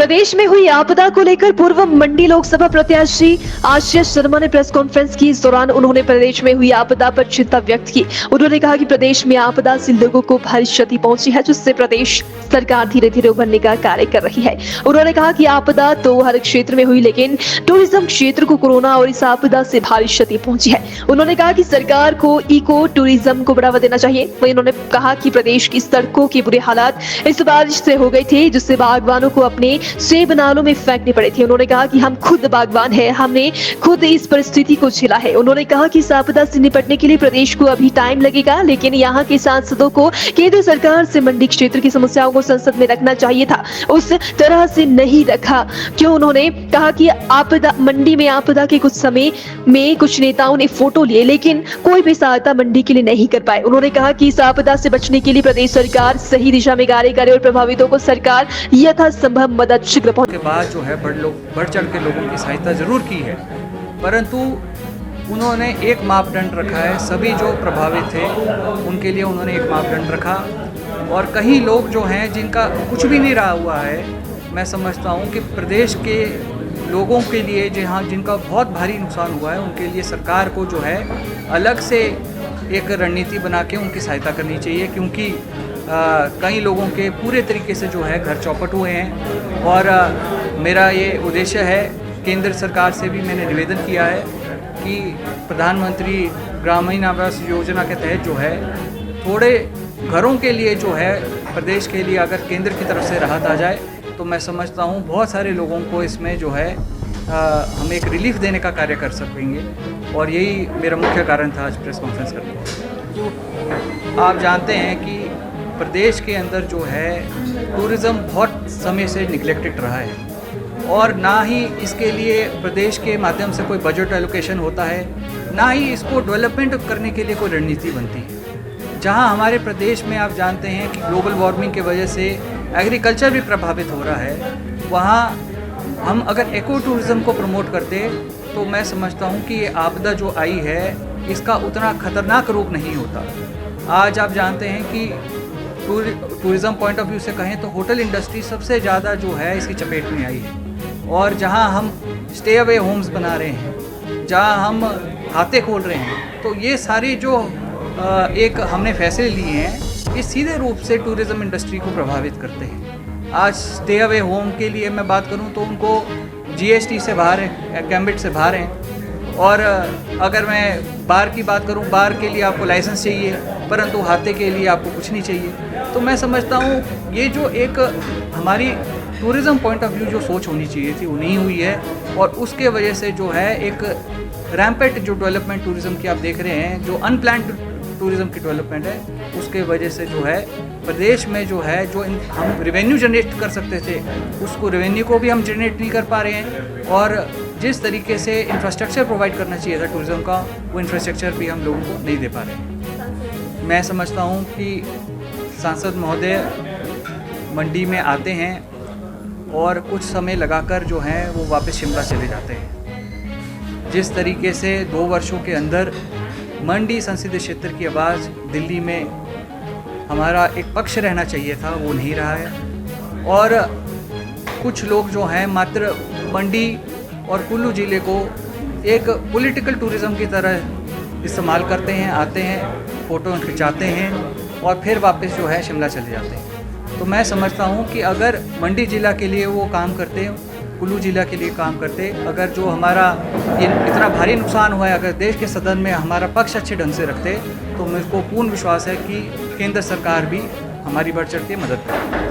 प्रदेश में हुई आपदा को लेकर पूर्व मंडी लोकसभा प्रत्याशी आशीष शर्मा ने प्रेस कॉन्फ्रेंस की। इस दौरान उन्होंने प्रदेश में हुई आपदा पर चिंता व्यक्त की। उन्होंने कहा कि प्रदेश में आपदा से लोगों को भारी क्षति पहुंची है, जिससे प्रदेश सरकार धीरे धीरे उभरने का कार्य कर रही है। उन्होंने कहा कि आपदा तो हर क्षेत्र में हुई, लेकिन टूरिज्म क्षेत्र को कोरोना और इस आपदा से भारी क्षति पहुंची है। उन्होंने कहा कि सरकार को इको टूरिज्म को बढ़ावा देना चाहिए। वहीं उन्होंने कहा कि प्रदेश की सड़कों के बुरे हालात इस बारिश से हो गए थे, जिससे बागवानों को अपने सेब नालों में फेंकने पड़े थे। उन्होंने कहा कि हम खुद बागवान हैं, हमने खुद इस परिस्थिति को झेला है। उन्होंने कहा कि इस आपदा से निपटने के लिए प्रदेश को अभी टाइम लगेगा, लेकिन यहाँ के सांसदों को केंद्र सरकार से मंडी क्षेत्र की समस्याओं को संसद में रखना चाहिए था, उस तरह से नहीं रखा। क्यों? उन्होंने कहा कि आपदा मंडी में आपदा के कुछ समय में कुछ नेताओं ने फोटो लिए, लेकिन कोई भी सहायता मंडी के लिए नहीं कर पाए। उन्होंने कहा कि इस आपदा से बचने के लिए प्रदेश सरकार सही दिशा में कार्य करे और प्रभावितों को सरकार यथासंभव मदद शीघ्र के बाद जो है बढ़ चढ़ के लोगों की सहायता जरूर की है, परंतु उन्होंने एक मापदंड रखा है। सभी जो प्रभावित थे उनके लिए उन्होंने एक मापदंड रखा, और कहीं लोग जो हैं जिनका कुछ भी नहीं रहा हुआ है, मैं समझता हूँ कि प्रदेश के लोगों के लिए जहाँ जिनका बहुत भारी नुकसान हुआ है, उनके लिए सरकार को जो है अलग से एक रणनीति बना के उनकी सहायता करनी चाहिए, क्योंकि कई लोगों के पूरे तरीके से जो है घर चौपट हुए हैं। और मेरा ये उद्देश्य है, केंद्र सरकार से भी मैंने निवेदन किया है कि प्रधानमंत्री ग्रामीण आवास योजना के तहत जो है थोड़े घरों के लिए जो है प्रदेश के लिए अगर केंद्र की तरफ से राहत आ जाए, तो मैं समझता हूँ बहुत सारे लोगों को इसमें जो है हम एक रिलीफ देने का कार्य कर सकेंगे। और यही मेरा मुख्य कारण था आज प्रेस कॉन्फ्रेंस करने। आप जानते हैं कि प्रदेश के अंदर जो है टूरिज़्म बहुत समय से निगलेक्टेड रहा है, और ना ही इसके लिए प्रदेश के माध्यम से कोई बजट एलोकेशन होता है, ना ही इसको डेवलपमेंट करने के लिए कोई रणनीति बनती है। जहां हमारे प्रदेश में आप जानते हैं कि ग्लोबल वार्मिंग की वजह से एग्रीकल्चर भी प्रभावित हो रहा है, वहाँ हम अगर इको टूरिज़्म को प्रमोट करते तो मैं समझता हूँ कि ये आपदा जो आई है इसका उतना खतरनाक रूप नहीं होता। आज आप जानते हैं कि टूरिज़्म पॉइंट ऑफ व्यू से कहें तो होटल इंडस्ट्री सबसे ज़्यादा जो है इसकी चपेट में आई है, और जहाँ हम स्टे अवे होम्स बना रहे हैं, जहाँ हम खाते खोल रहे हैं, तो ये सारी जो एक हमने फैसले लिए हैं, ये सीधे रूप से टूरिज़्म इंडस्ट्री को प्रभावित करते हैं। आज स्टे अवे होम के लिए मैं बात करूं तो उनको जीएसटी से बाहर है, गैम्बिट से बाहर हैं। और अगर मैं बार की बात करूं, बार के लिए आपको लाइसेंस चाहिए, परंतु हाथे के लिए आपको कुछ नहीं चाहिए। तो मैं समझता हूं ये जो एक हमारी टूरिज़्म पॉइंट ऑफ व्यू जो सोच होनी चाहिए थी वो नहीं हुई है, और उसके वजह से जो है एक रैम्पेट जो डेवलपमेंट टूरिज़्म की आप देख रहे हैं, जो अनप्लान्ड टूरिज़्म की डेवलपमेंट है, उसके वजह से जो है प्रदेश में जो है जो हम रेवेन्यू जनरेट कर सकते थे, उसको रेवेन्यू को भी हम जनरेट नहीं कर पा रहे हैं, और जिस तरीके से इंफ्रास्ट्रक्चर प्रोवाइड करना चाहिए था टूरिज़्म का, वो इंफ्रास्ट्रक्चर भी हम लोगों को नहीं दे पा रहे हैं। मैं समझता हूँ कि सांसद महोदय मंडी में आते हैं और कुछ समय लगाकर जो हैं वो वापस शिमला चले जाते हैं। जिस तरीके से 2 वर्षों के अंदर मंडी संसदीय क्षेत्र की आवाज़ दिल्ली में हमारा एक पक्ष रहना चाहिए था, वो नहीं रहा है। और कुछ लोग जो हैं मात्र मंडी और कुल्लू ज़िले को एक पॉलिटिकल टूरिज़्म की तरह इस्तेमाल करते हैं, आते हैं, फ़ोटो खिंचाते हैं और फिर वापस जो है शिमला चले जाते हैं। तो मैं समझता हूँ कि अगर मंडी ज़िला के लिए वो काम करते, कुल्लू ज़िला के लिए काम करते, अगर जो हमारा इतना भारी नुकसान हुआ है, अगर देश के सदन में हमारा पक्ष अच्छे ढंग से रखते, तो मेरे को पूर्ण विश्वास है कि केंद्र सरकार भी हमारी बढ़ चढ़ के मदद करेगी।